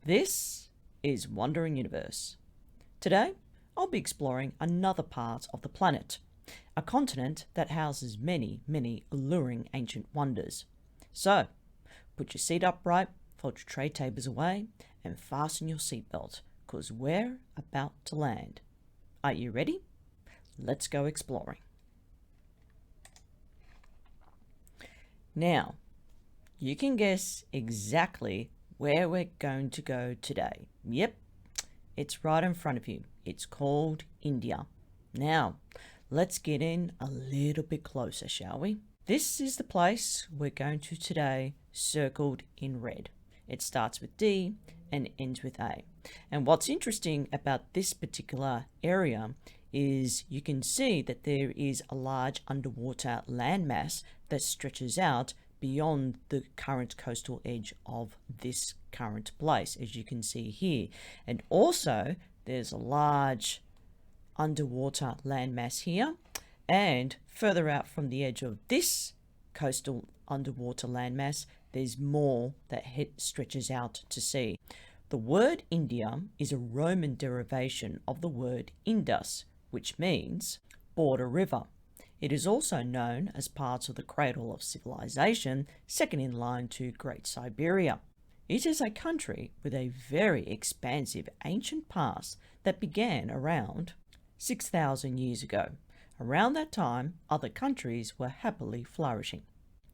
This is Wandering Universe. Today, I'll be exploring another part of the planet, a continent that houses many, many alluring ancient wonders. So, put your seat upright, fold your tray tables away, and fasten your seatbelt, because we're about to land. Are you ready? Let's go exploring. Now, you can guess exactly where we're going to go today. Yep, it's right in front of you. It's called India. Now, let's get in a little bit closer, shall we? This is the place we're going to today, circled in red. It starts with D and ends with A. And what's interesting about this particular area is you can see that there is a large underwater landmass that stretches out beyond the current coastal edge of this current place, as you can see here. And also there's a large underwater landmass here, and further out from the edge of this coastal underwater landmass there's more that stretches out to sea. The word India is a Roman derivation of the word Indus, which means border river. It is also known as part of the cradle of civilization, second in line to Great Siberia. It is a country with a very expansive ancient past that began around 6,000 years ago. Around that time, other countries were happily flourishing.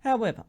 However,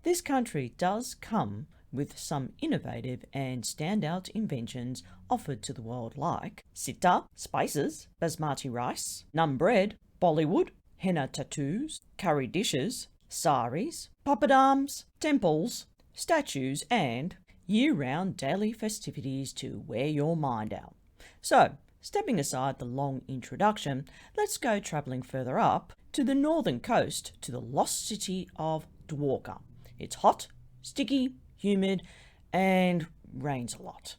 this country does come with some innovative and standout inventions offered to the world, like sitar, spices, basmati rice, naan bread, Bollywood, henna tattoos, curry dishes, saris, papadams, temples, statues, and year-round daily festivities to wear your mind out. So, stepping aside the long introduction, let's go travelling further up to the northern coast to the lost city of Dwarka. It's hot, sticky, humid, and rains a lot.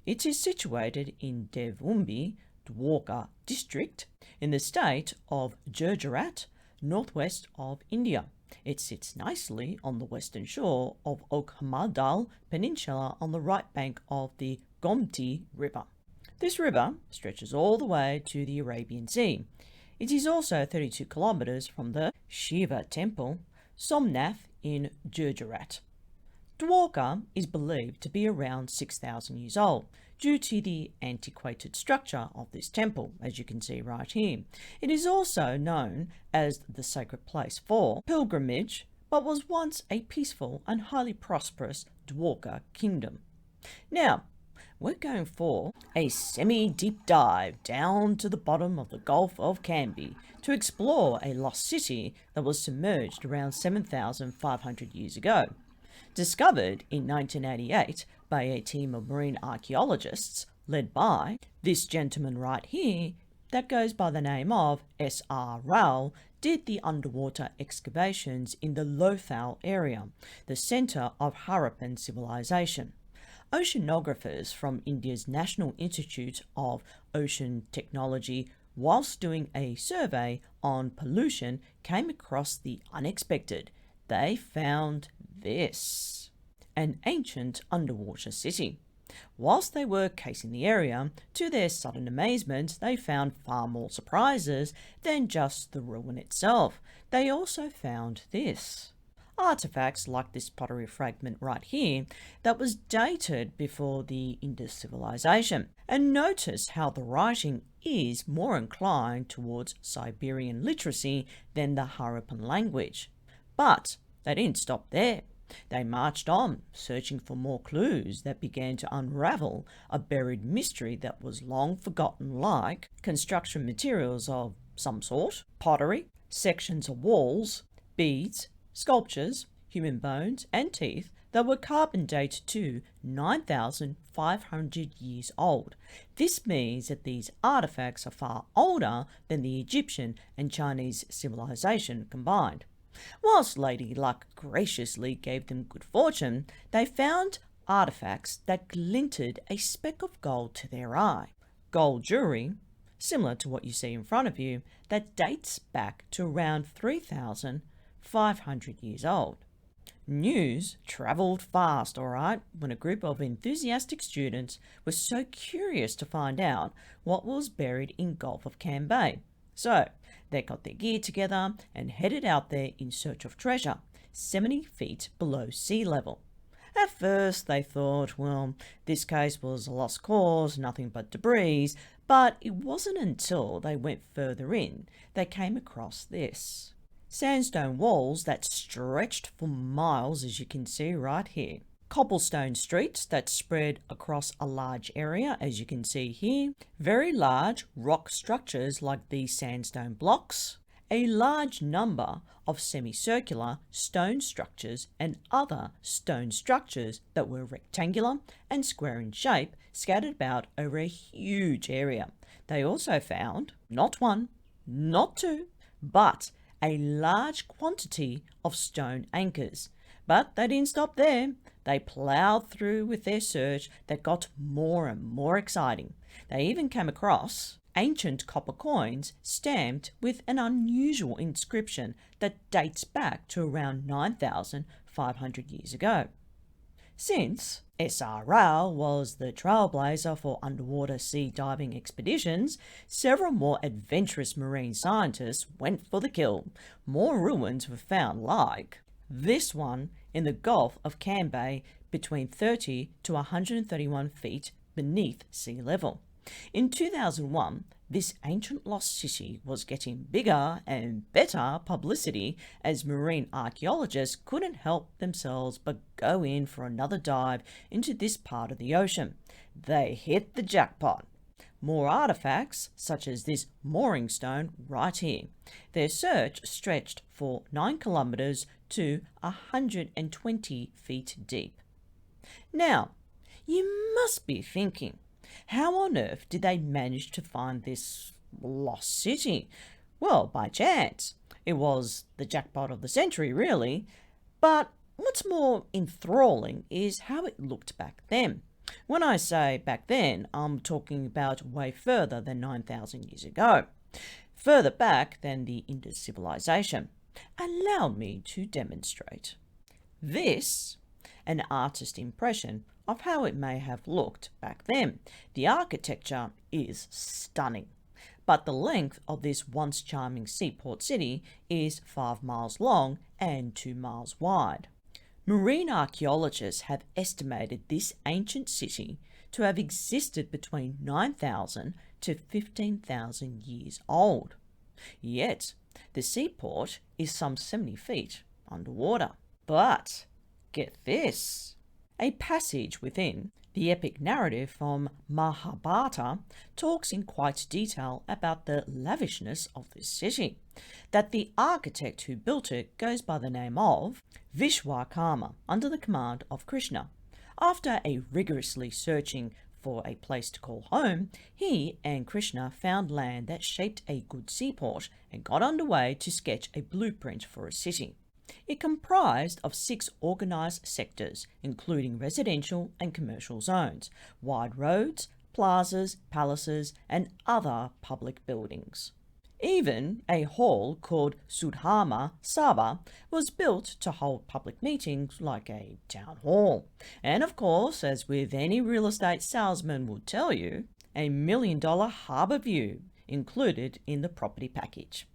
It is situated in Devumbi, Dwarka district, in the state of Gujarat, northwest of India. It sits nicely on the western shore of Okhamadal Peninsula on the right bank of the Gomti River. This river stretches all the way to the Arabian Sea. It is also 32 kilometers from the Shiva temple, Somnath, in Gujarat. Dwarka is believed to be around 6,000 years old due to the antiquated structure of this temple, as you can see right here. It is also known as the sacred place for pilgrimage, but was once a peaceful and highly prosperous Dwarka kingdom. Now, we're going for a semi-deep dive down to the bottom of the Gulf of Cambay to explore a lost city that was submerged around 7,500 years ago. Discovered in 1988 by a team of marine archaeologists led by this gentleman right here that goes by the name of S.R. Rao, did the underwater excavations in the Lothal area, the centre of Harappan civilization. Oceanographers from India's National Institute of Ocean Technology, whilst doing a survey on pollution, came across the unexpected. They found this, an ancient underwater city. Whilst they were casing the area, to their sudden amazement, they found far more surprises than just the ruin itself. They also found this. Artifacts like this pottery fragment right here that was dated before the Indus civilization. And notice how the writing is more inclined towards Siberian literacy than the Harappan language. But they didn't stop there. They marched on, searching for more clues that began to unravel a buried mystery that was long forgotten, like construction materials of some sort, pottery, sections of walls, beads, sculptures, human bones and teeth that were carbon dated to 9,500 years old. This means that these artifacts are far older than the Egyptian and Chinese civilization combined. Whilst Lady Luck graciously gave them good fortune, they found artifacts that glinted a speck of gold to their eye. Gold jewellery, similar to what you see in front of you, that dates back to around 3,500 years old. News travelled fast, all right, when a group of enthusiastic students were so curious to find out what was buried in Gulf of Cambay. So they got their gear together and headed out there in search of treasure, 70 feet below sea level. At first they thought, well, this case was a lost cause, nothing but debris, but it wasn't until they went further in they came across this. Sandstone walls that stretched for miles, as you can see right here. Cobblestone streets that spread across a large area, as you can see here. Very large rock structures like these sandstone blocks. A large number of semicircular stone structures and other stone structures that were rectangular and square in shape scattered about over a huge area. They also found not one, not two, but a large quantity of stone anchors. But they didn't stop there. They ploughed through with their search that got more and more exciting. They even came across ancient copper coins stamped with an unusual inscription that dates back to around 9,500 years ago. Since SRL was the trailblazer for underwater sea diving expeditions, several more adventurous marine scientists went for the kill. More ruins were found, like this one in the Gulf of Cambay, between 30 to 131 feet beneath sea level. In 2001, this ancient lost city was getting bigger and better publicity as marine archaeologists couldn't help themselves but go in for another dive into this part of the ocean. They hit the jackpot. More artifacts, such as this mooring stone right here. Their search stretched for 9 kilometers to 120 feet deep. Now, you must be thinking, how on earth did they manage to find this lost city? Well, by chance. It was the jackpot of the century, really. But what's more enthralling is how it looked back then. When I say back then, I'm talking about way further than 9,000 years ago. Further back than the Indus civilization. Allow me to demonstrate. This, an artist's impression of how it may have looked back then. The architecture is stunning, but the length of this once charming seaport city is 5 miles long and 2 miles wide. Marine archaeologists have estimated this ancient city to have existed between 9,000 to 15,000 years old. Yet, the seaport is some 70 feet underwater. But, get this, a passage within the epic narrative from Mahabharta talks in quite detail about the lavishness of this city, that the architect who built it goes by the name of Vishwakarma, under the command of Krishna. After a rigorously searching for a place to call home, he and Krishna found land that shaped a good seaport and got underway to sketch a blueprint for a city. It comprised of 6 organized sectors, including residential and commercial zones, wide roads, plazas, palaces, and other public buildings. Even a hall called Sudharma Sabha was built to hold public meetings like a town hall. And of course, as with any real estate salesman will tell you, a $1 million harbour view included in the property package.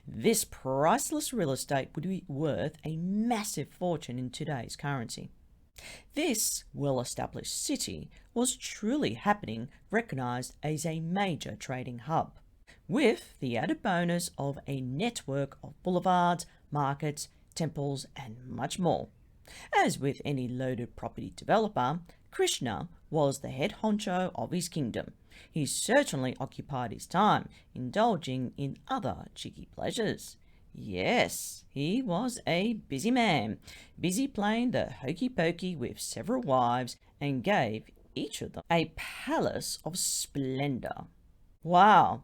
This priceless real estate would be worth a massive fortune in today's currency. This well-established city was truly happening, recognized as a major trading hub, with the added bonus of a network of boulevards, markets, temples, and much more. As with any loaded property developer, Krishna was the head honcho of his kingdom. He certainly occupied his time indulging in other cheeky pleasures. Yes, he was a busy man, busy playing the hokey pokey with several wives, and gave each of them a palace of splendor. Wow,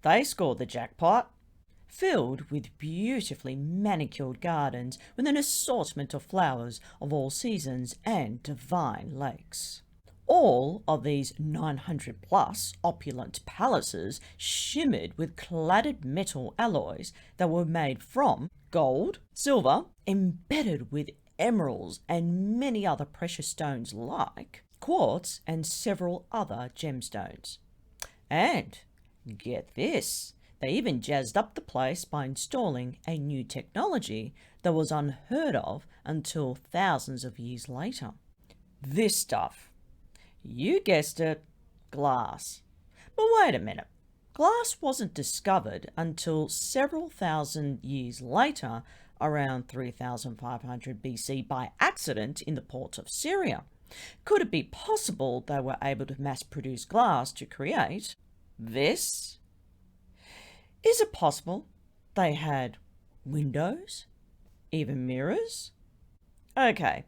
they scored the jackpot. Filled with beautifully manicured gardens with an assortment of flowers of all seasons and divine lakes. All of these 900 plus opulent palaces shimmered with cladded metal alloys that were made from gold, silver, embedded with emeralds, and many other precious stones like quartz and several other gemstones. And get this, they even jazzed up the place by installing a new technology that was unheard of until thousands of years later. This stuff. You guessed it, glass. But wait a minute. Glass wasn't discovered until several thousand years later, around 3500 BC, by accident in the port of Syria. Could it be possible they were able to mass produce glass to create this? Is it possible they had windows? Even mirrors? Okay,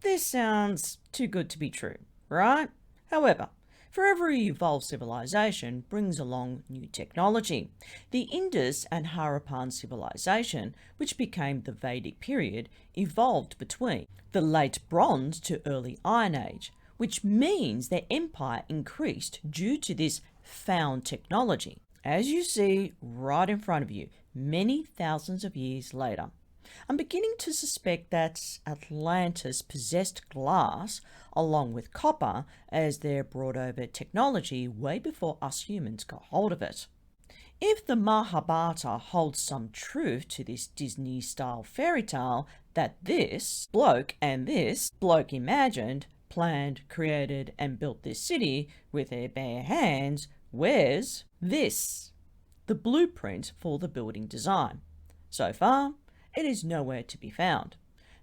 this sounds too good to be true, right? However, for every evolved civilization brings along new technology. The Indus and Harappan civilization, which became the Vedic period, evolved between the late Bronze to early Iron Age, which means their empire increased due to this found technology. As you see right in front of you, many thousands of years later. I'm beginning to suspect that Atlantis possessed glass along with copper as their brought over technology way before us humans got hold of it. If the Mahabharta holds some truth to this Disney-style fairy tale that this bloke and this bloke imagined, planned, created and built this city with their bare hands, where's this? The blueprint for the building design. So far, it is nowhere to be found.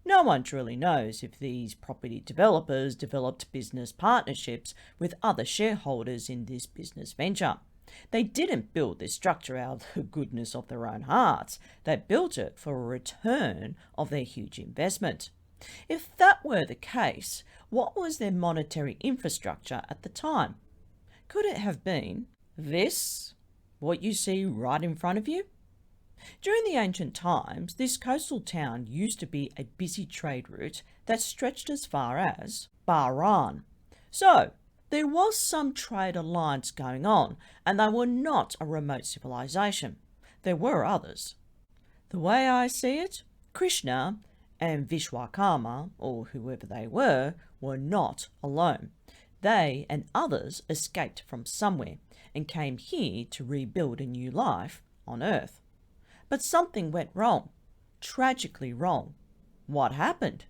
No one truly knows if these property developers developed business partnerships with other shareholders in this business venture. They didn't build this structure out of the goodness of their own hearts. They built it for a return of their huge investment. If that were the case, what was their monetary infrastructure at the time? Could it have been this, what you see right in front of you? During the ancient times, this coastal town used to be a busy trade route that stretched as far as Bahrain. So, there was some trade alliance going on, and they were not a remote civilization. There were others. The way I see it, Krishna and Vishwakarma, or whoever they were not alone. They and others escaped from somewhere and came here to rebuild a new life on Earth. But something went wrong, tragically wrong. What happened?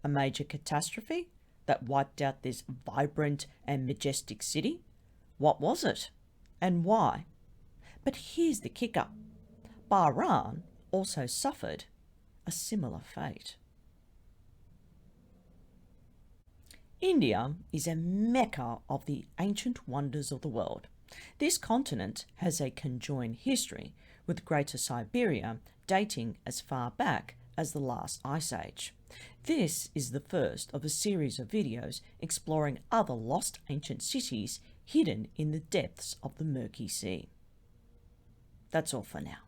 A major catastrophe that wiped out this vibrant and majestic city? What was it? And why? But here's the kicker. Bahrain also suffered a similar fate. India is a mecca of the ancient wonders of the world. This continent has a conjoined history, with Greater Siberia dating as far back as the last ice age. This is the first of a series of videos exploring other lost ancient cities hidden in the depths of the murky sea. That's all for now.